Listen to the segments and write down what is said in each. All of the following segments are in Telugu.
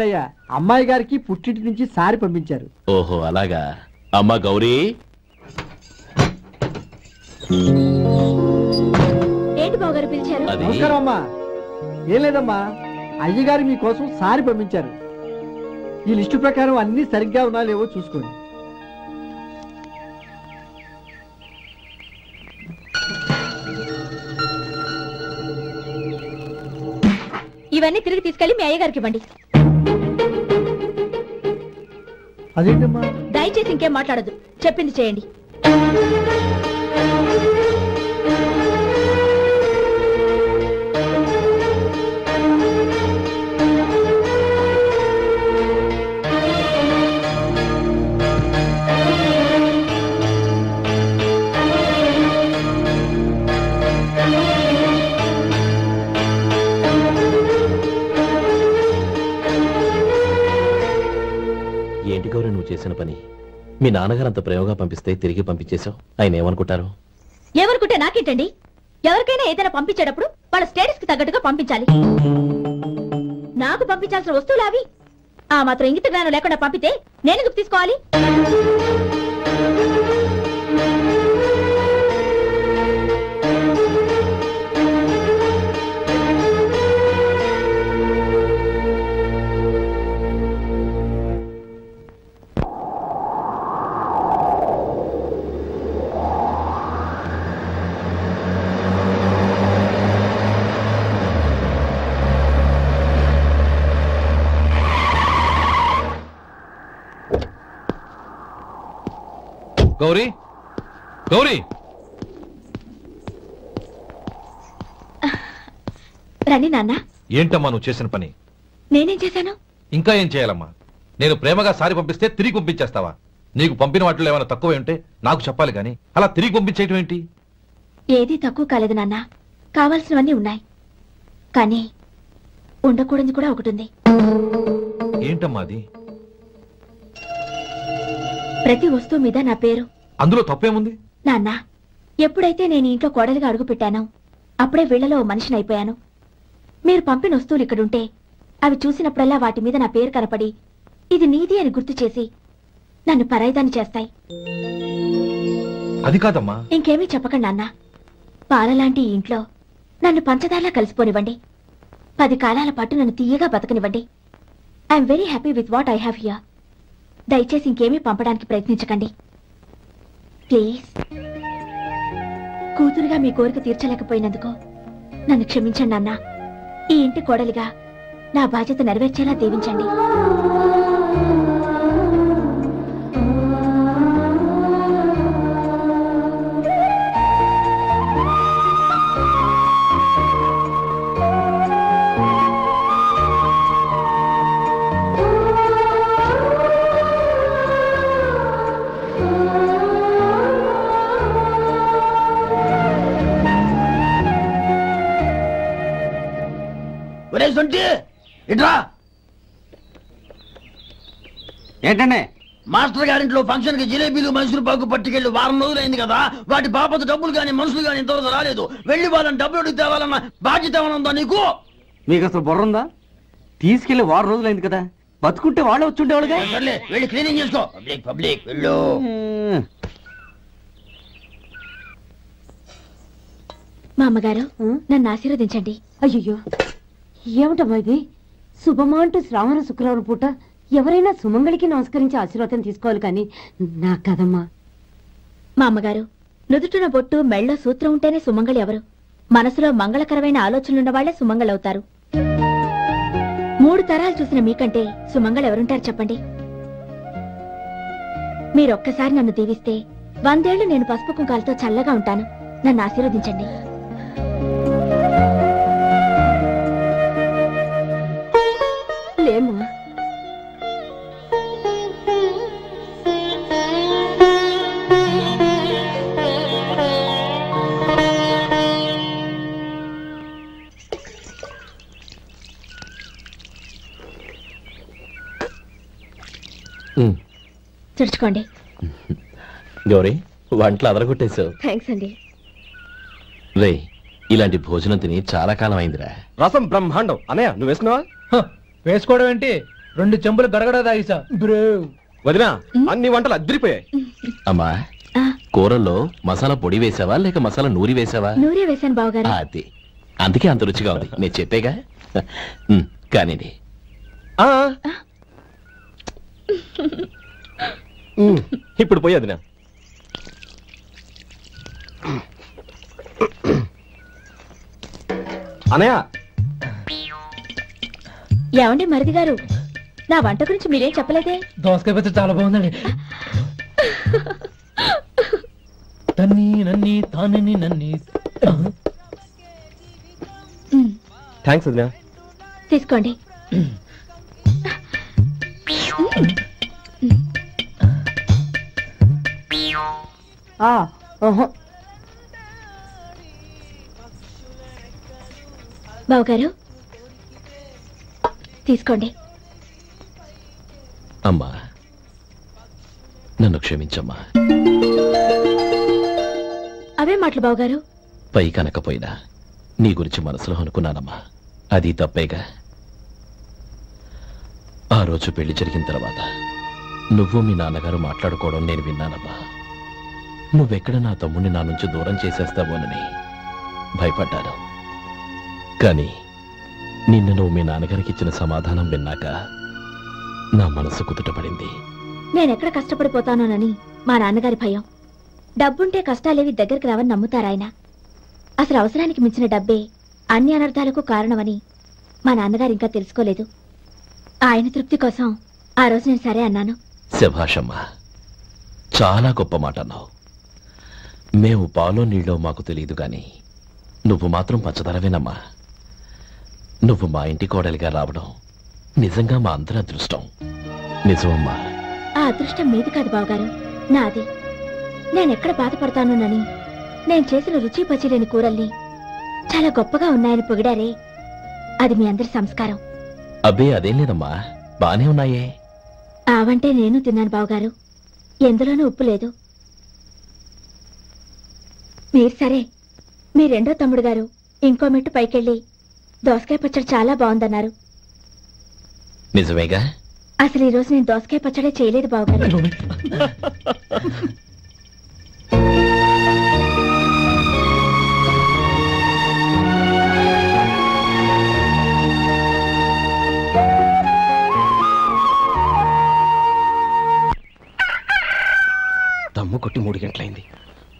అయ్యా అమ్మాయి గారికి పుట్టింటి నుంచి సారి పంపించారు. ఓహో అలాగా. అమ్మా గౌరీ. ఏంటి బావగారు పిలిచారు? నమస్కారం అమ్మా. ఏం లేదమ్మా, అయ్యగారు మీకోసం సారి పంపించారు. ఈ లిస్టు ప్రకారం అన్ని సరిగ్గా ఉన్నా లేవో చూసుకోండి. ఇవన్నీ తిరిగి తీసుకెళ్లి మీ అయ్యగారికి ఇవ్వండి. అదేంటమ్మా? దయచేసి ఇంకేం మాట్లాడద్దు, చెప్పింది చేయండి. ఏంటి గౌరీ నువ్వు చేసిన పని? మీ నాన్నగారు అంత ప్రేమగా పంపిస్తే తిరిగి పంపించేశావు. ఆయన ఏమనుకుంటారు? ఏమనుకుంటే నాకేంటండి? ఎవరికైనా ఏదైనా పంపించేటప్పుడు వాళ్ళ స్టేటస్ కి తగ్గట్టుగా పంపించాలి. నాకు పంపించాల్సిన వస్తువులు అవి. ఆ మాత్రం ఇంగిత జ్ఞానం లేకుండా పంపితే నేను ఎందుకు తీసుకోవాలి? గౌరీ, గౌరీ, రండి నాన్న. ఏంటమ్మా నువ్వు చేసిన పని? నేనేం చేశాను? ఇంకా ఏం చేయాలమ్మా? నేను ప్రేమగా సారి పంపిస్తే తిరిగి పంపించేస్తావా? నీకు పంపిన వాటిలో ఏమైనా తక్కువ ఉంటే నాకు చెప్పాలి కానీ అలా తిరిగి పంపించేయటం ఏంటి? ఏదీ తక్కువ కాలేదు నాన్న, కావాల్సినవన్నీ ఉన్నాయి. కానీ ఉండకూడదు కూడా ఒకటి ఉంది. ఏంటమ్మా అది? ప్రతి వస్తువు మీద నా పేరు. అందులో తప్పేముంది? నాన్న, ఎప్పుడైతే నేను ఇంట్లో కోడలిగా అడుగు పెట్టానో అప్పుడే వీళ్లలో మనిషిని అయిపోయాను. మీరు పంపిన వస్తువులు ఇక్కడుంటే అవి చూసినప్పుడల్లా వాటి మీద నా పేరు కనపడి ఇది నీది అని గుర్తు చేసి నన్ను పరాయిదాన్ని చేస్తాయి. అది కాదమ్మా. ఇంకేమీ చెప్పకండి నాన్న. పాలలాంటి ఈ ఇంట్లో నన్ను పంచదారలా కలిసిపోనివ్వండి. 10 కాలాల పాటు నన్ను తీయగా బతకనివ్వండి. I'm very happy with what I have here. దయచేసి ఇంకేమీ పంపడానికి ప్రయత్నించకండి ప్లీజ్. కూతురుగా మీ కోరిక తీర్చలేకపోయినందుకు నన్ను క్షమించండి నాన్న. ఈ ఇంటి కోడలిగా నా బాధ్యత నెరవేర్చేలా దీవించండి. ఏంటండి? మాస్టర్ గారింట్లో ఫంక్షన్ కి జిలేబీలు మైసూరు పాకు పట్టుకెళ్ళి వారం రోజులైంది కదా. వాటి బాపత డబ్బులు కానీ మనుషులు కానీ ఇంతవరకు రాలేదు. వెళ్ళి వాళ్ళని డబ్బులు అడిగి తేవాలన్న బాధ్యత ఏమన్నా నీకు? మీకు అసలు బుర్ర ఉందా? తీసుకెళ్లి వారం రోజులైంది కదా, బతుకుంటే వాళ్ళే వచ్చుండేవాళ్ళుగా. సర్లే వెళ్ళి క్లీనింగ్ చేసుకో. పబ్లిక్ పబ్లిక్ వెళ్ళు. మా అమ్మగారు నన్ను ఆశీర్వదించండి. అయ్యో ఏమిటమ్మా ఇది? శుభమా అంటూ శ్రావణ శుక్రవారం పూట ఎవరైనా సుమంగళికి నమస్కరించి ఆశీర్వాదం తీసుకోవాలి కానీ నా కదమ్మా. మా అమ్మగారు నుదుటిన బొట్టు మెళ్ళో సూత్రం ఉంటేనే సుమంగళి ఎవరు? మనసులో మంగళకరమైన ఆలోచనలున్న వాళ్లే సుమంగళవుతారు. 3 తరాలు చూసిన మీకంటే సుమంగళ ఎవరుంటారు చెప్పండి? మీరొక్కసారి నన్ను దీవిస్తే 100 ఏళ్లు నేను పసుపు కుంకాలతో చల్లగా ఉంటాను. నన్ను ఆశీర్వదించండి. లేమ్మా, తుడుచుకోండి. గౌరీ వంటలు అదరగొట్టేశావు. థ్యాంక్స్ అండి. రే ఇలాంటి భోజనం తిని చాలా కాలం అయిందిరా. రసం బ్రహ్మాండం. అన్నయ్య నువ్వు వేసుకున్నావా? వేసుకోవడం ఏంటి? 2 చెంబులు గడగడ తాగిసా బ్రో. వదినా అన్ని వంటలు అద్దరిపోయాయి. అమ్మా కూరల్లో మసాలా పొడి వేసావా లేక మసాలా నూరి వేసావా? నూరే వేశాను బావగారు. అది అందుకే అంత రుచిగా ఉంది. నేను చెప్పేగా. కానివ్వండి. ఇప్పుడు పోయి వదినా. అనయ్య ఏమండి మరిది గారు, నా వంట గురించి మీరేం చెప్పలేదే? దోసకాయ పచ్చడి చాలా బాగుందండి. తన్ని నన్ని తానని నన్ని. థ్యాంక్స్ వదినా. తీసుకోండి. బావగారు తీసుకోండి. అమ్మా నన్ను క్షమించమ్మా. అవే మాటలు బావగారు. పై కనకపోయినా నీ గురించి మనసులో అనుకున్నానమ్మా. అది తప్పేగా. ఆ రోజు పెళ్లి జరిగిన తర్వాత నువ్వు మీ నాన్నగారు మాట్లాడుకోవడం నేను విన్నానమ్మా. నువ్వెక్కడ నా తమ్ముడిని నా నుంచి దూరం చేసేస్తావోనని భయపడ్డాను. కానీ నిన్న నువ్వు మీ నాన్నగారికి ఇచ్చిన సమాధానం విన్నాక నా మనసు కుదుటపడింది. నేనెక్కడ కష్టపడిపోతానోనని మా నాన్నగారి భయం. డబ్బుంటే కష్టాలేవి దగ్గరికి రావని నమ్ముతారాయన. అసలు అవసరానికి మించిన డబ్బే అన్ని అనర్థాలకు కారణమని మా నాన్నగారు ఇంకా తెలుసుకోలేదు. ఆయన తృప్తి కోసం ఆ రోజు నేను సరే అన్నాను. శభాషమ్మా, చాలా గొప్ప మాట అన్నావు. మేము పాలో నీళ్ళో మాకు తెలియదు గాని నువ్వు మాత్రం పచ్చదరవేనమ్మా. నువ్వు మా ఇంటి కోడలిగా రావడం నిజంగా మా అందరి అదృష్టం. నిజమమ్మా. ఆ అదృష్టం మీది కాదు బావగారు, నాది. నేనెక్కడ బాధపడతానోనని నేను చేసిన రుచి పచిలేని కూరల్ని చాలా గొప్పగా ఉన్నాయని పొగిడారే, అది మీ అందరి సంస్కారం. అబ్బే అదేం లేదమ్మా, బానే ఉన్నాయే. ఆవంటే నేను తిన్నాను బావగారు, ఎందులోనూ ఉప్పు లేదు. మీరు సరే, మీ రెండో తమ్ముడు గారు ఇంకో మెట్టు పైకెళ్ళి దోసకాయ పచ్చడి చాలా బాగుందన్నారు. నిజమేగా? అసలు ఈ రోజు నేను దోసకాయ పచ్చడే చేయలేదు బావగారు. దమ్ము కొట్టి 3 గంటలైంది.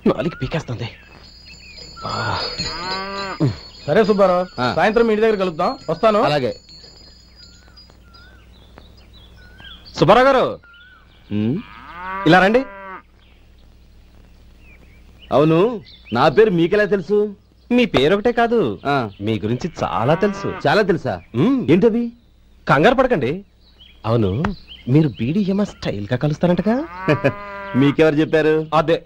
4 పీకేస్తుంది. సరే సుబ్బారావు, సాయంత్రం ఇంటి దగ్గర కలుద్దాం. వస్తాను. అలాగే. సుబ్బారావు గారు ఇలా రండి. అవును, నా పేరు మీకెలా తెలుసు? మీ పేరు ఒకటే కాదు, మీ గురించి చాలా తెలుసు. చాలా తెలుసా? ఏంటవి? కంగారు పడకండి. అవును, మీరు బీడీఎం స్టైల్ గా కలుస్తారంటగా? మీకెవరు చెప్పారు? అదే,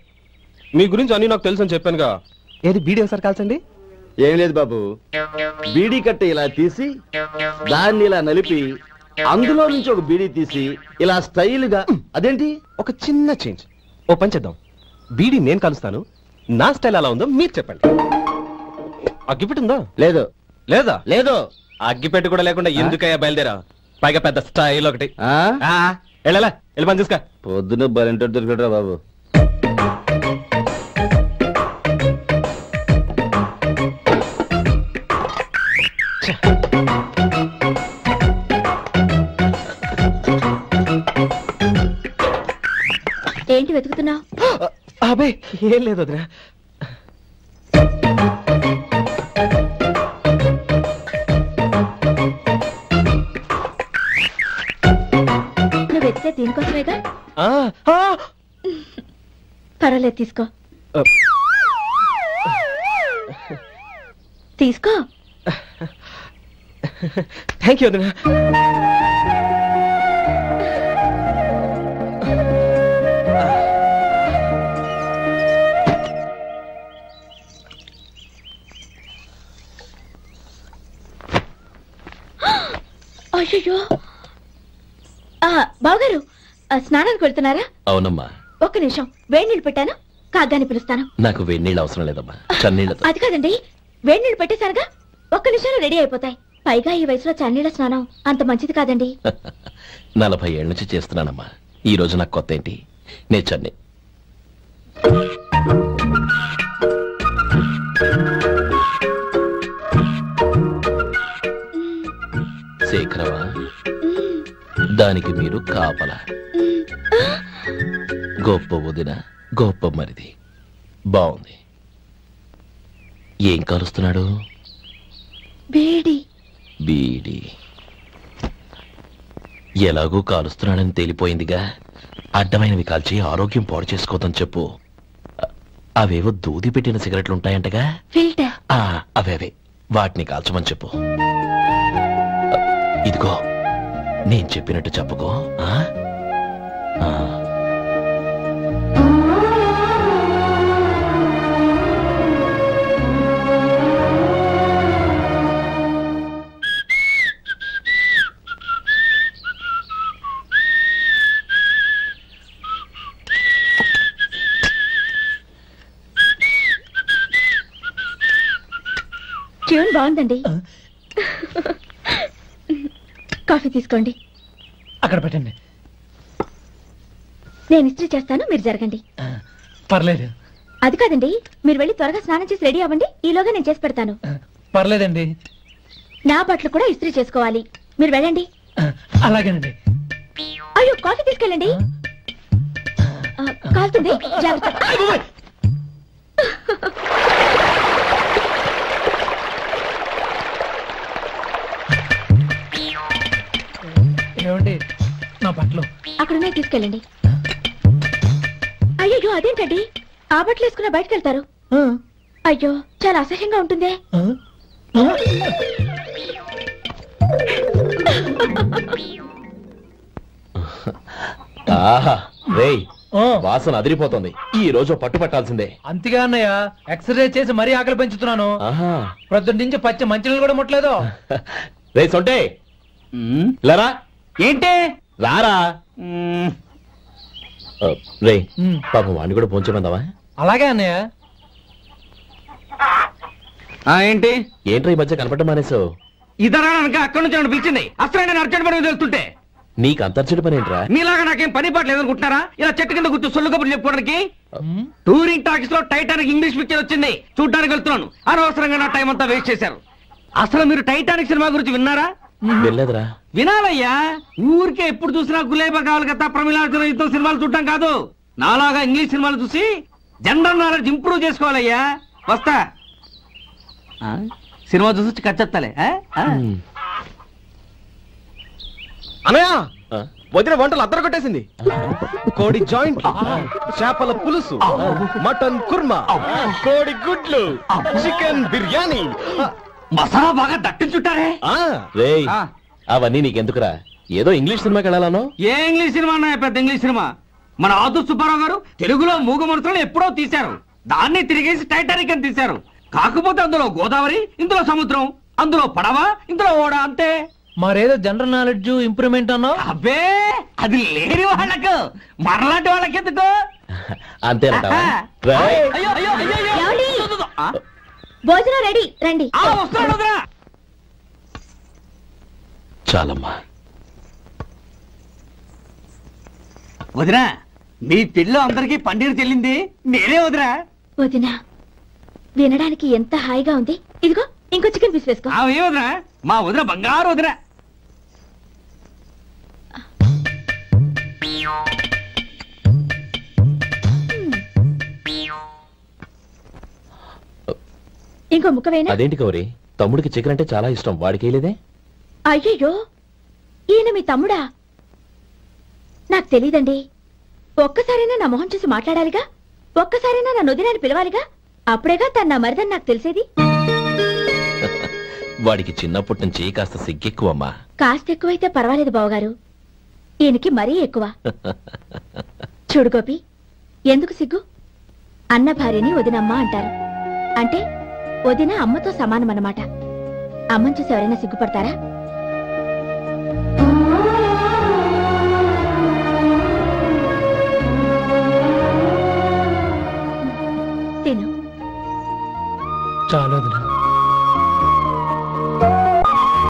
మీ గురించి అన్ని నాకు తెలుసు అని చెప్పానుగా. ఏది బీడీ ఒకసారి కాల్చండి. ఏం లేదు బాబు, బీడీ కట్ట ఇలా తీసి దాన్ని ఇలా నలిపి అందులో నుంచి ఒక బీడీ తీసి ఇలా స్టైల్ గా. అదేంటి? ఒక చిన్న చేంజ్. ఓ పని చేద్దాం, బీడీ నేను కలుస్తాను, నా స్టైల్ ఎలా ఉందో మీరు చెప్పండి. అగ్గిపెట్టి ఉందా? లేదు. లేదా? లేదు. అగ్గిపెట్టి కూడా లేకుండా ఎందుకయ్యా బయలుదేరా? పైగా పెద్ద స్టైల్ ఒకటి. వెళ్ళాలా, వెళ్ళి పని చూసుకో. పొద్దున బలింట దొరికడరా బాబు. ఏంటి వెతుకుతున్నావు? అబే ఏం లేదు వదినా. నువ్వు వెతికే దీనికోసమేగా. పర్వాలేదు, తీసుకో. తీసుకో. థ్యాంక్ యూ వదినా. అయ్యో, బావగారు స్నానానికి వెళ్తున్నారా? అవునమ్మా. ఒక్క నిమిషం, వేడి నీళ్ళు పెట్టాను, కాగ్గాని పిలుస్తాను. నాకు వేడి నీళ్ళు అవసరం లేదమ్మా, చన్నీళ్ళతో. అది కాదండి, వేడి నీళ్ళు పెట్టేశానుగా, ఒక్క నిమిషంలో రెడీ అయిపోతాయి. పైగా ఈ వయసులో చన్నీళ్ళ స్నానం అంత మంచిది కాదండి. 40 ఏళ్ళ నుంచి చేస్తున్నానమ్మా. ఈ రోజు నాకు కొత్త ఏంటి? నే చన్ని. శేఖరవా, దానికి మీరు కాపలా. గొప్ప వదిన, గొప్ప మరిది. బాగుంది. ఏం కాలుస్తున్నాడు? బీడి. బీడి ఎలాగూ కాలుస్తున్నాడని తేలిపోయిందిగా. అడ్డమైనవి కాల్చి ఆరోగ్యం పాడు చేసుకోదని చెప్పు. అవేవో దూది పెట్టిన సిగరెట్లు ఉంటాయంటగా, ఫిల్టర్. అవే వాటిని కాల్చమని చెప్పు. ఇదిగో నేను చెప్పినట్టు చెప్పుకో. ట్యూన్ బాగుందండి. కాఫీ తీసుకోండి. అక్కడ పెట్టండి. నేను ఇస్త్రీ చేస్తాను, మీరు జరగండి. పర్లేదు. అది కాదండి, మీరు వెళ్ళి త్వరగా స్నానం చేసి రెడీ అవ్వండి. ఈలోగా నేను చేసి పెడతాను. పర్లేదండి. నా బట్టలు కూడా ఇస్త్రీ చేసుకోవాలి. మీరు వెళ్ళండి. అలాగేనండి. అయ్యో, కాఫీ తీసుకెళ్ళండి. కాలుతుంది, జాగ్రత్త. ఏమండి, నా బట్టలు అక్కడనే తీసుకెళ్ళండి. అయ్యో, అదేంటండి ఆ బట్టలు వేసుకున్న బయటకు వెళ్తారు? అయ్యో, చాలా అసహ్యంగా ఉంటుందే. వాసన అదిరిపోతుంది. ఈ రోజు పట్టు పట్టాల్సిందే. అంతగా అన్నయ్య, ఎక్సర్సైజ్ చేసి మరీ ఆకలి పెంచుతున్నాను. ప్రొద్దు నుంచి పచ్చి మంచినీళ్ళు కూడా ముట్టలేదు. రే సొంటే, లరా. ఏంటి? రారా. రే పాపం వాడిని కూడా పోంచమందావా? అలాగే అన్నయ్య. ఏంటి ఏంట్రా ఈ మధ్య కనపడటం మానేసావు? ఇద్దరా అక్కడి నుంచి నన్ను పిలిచింది. అసలు నేను అర్జెంట్ పని తెలుస్తుంటే నీకు అంతర్చడి పని ఏంట్రా? మీలాగా నాకేం పని పాట లేదనుకుంటున్నారా? ఇలా చెట్టు కింద కూర్చో సొల్లు కబుర్లు చెప్పుకోవడానికి. టూరింగ్ టాకీస్ లో టైటానిక్ ఇంగ్లీష్ పిక్చర్ వచ్చింది, చూడ్డానికి వెళ్తున్నాను. అనవసరంగా నా టైం అంతా వేస్ట్ చేశారు. అసలు మీరు టైటానిక్ సినిమా గురించి విన్నారా? వెళ్ళలేదురా. వినాలయ్యా. ఊరికే ఎప్పుడు చూసినా గులేబా కావాలి కదా, ప్రమిళార్జున యుద్ధం సినిమాలు చూడటం కాదు. నాలాగా ఇంగ్లీష్ సినిమాలు చూసి జనరల్ నాలెడ్జ్ ఇంప్రూవ్ చేసుకోవాలయ్యా. వస్తా. సినిమా చూసి కచ్చెత్తాలే. అనయ్య, వదిన వంటలు అద్దరు కొట్టేసింది. కోడి జాయింట్, చేపల పులుసు, మటన్ కుర్మా, కోడి గుడ్లు, చికెన్ బిర్యానీ, మసాలా బాగా దట్టించుంటారే. అవన్నీ నీకెందుకురా? ఏదో ఇంగ్లీష్ సినిమాకి వెళ్ళాలను. ఏ ఇంగ్లీష్ సినిమా అన్నా? పెద్ద ఇంగ్లీష్ సినిమా. మన ఆదు సుబ్బారావు గారు తెలుగులో మూగమరుతులను ఎప్పుడో తీశారు. దాన్ని తిరిగేసి టైటానిక్ అని తీశారు. కాకపోతే అందులో గోదావరి, ఇందులో సముద్రం, అందులో పడవ, ఇందులో ఓడ, అంతే. మరేదో జనరల్ నాలెడ్జ్ ఇంప్రూవ్మెంట్ అన్నా? అబ్బే, అది లేని వాళ్ళకు, మరలాంటి వాళ్ళకి ఎందుకు? అంతేనంటావా? భోజనం రెడీ, రండి. చాలమ్మా. వదినా, మీ పిల్ల అందరికీ పన్నీరు చెల్లింది నేనే వదినా. వదినా, వినడానికి ఎంత హాయిగా ఉంది. ఇదిగో ఇంకో చికెన్ పీస్ వేసుకో. ఏ వదినా, మా వదిన బంగారు వదినా. ఇంకో ముక్క వేయనా? అదేంటి కౌరి, తమ్ముడికి చికెన్ అంటే చాలా ఇష్టం, వాడికి వేయలేదే? అయ్యయ్యో, ఈయన మీ తమ్ముడా? నాకు తెలీదండి. ఒక్కసారైనా నా మొహం చూసి మాట్లాడాలిగా, ఒక్కసారైనా నా వదినాన్ని పిలవాలిగా. అప్పుడేగా తన నా మరిదని నాకు తెలిసేది. వాడికి చిన్నప్పటి నుంచి కాస్త సిగ్గెక్కువమ్మా. కాస్త ఎక్కువైతే పర్వాలేదు బావగారు, ఈయనకి మరీ ఎక్కువ. చూడు గోపి, ఎందుకు సిగ్గు? అన్న భార్యని వదినమ్మ అంటారు. అంటే వదిన అమ్మతో సమానం అన్నమాట. అమ్మని చూసి ఎవరైనా సిగ్గుపడతారా? తిను. చాలు వదినా.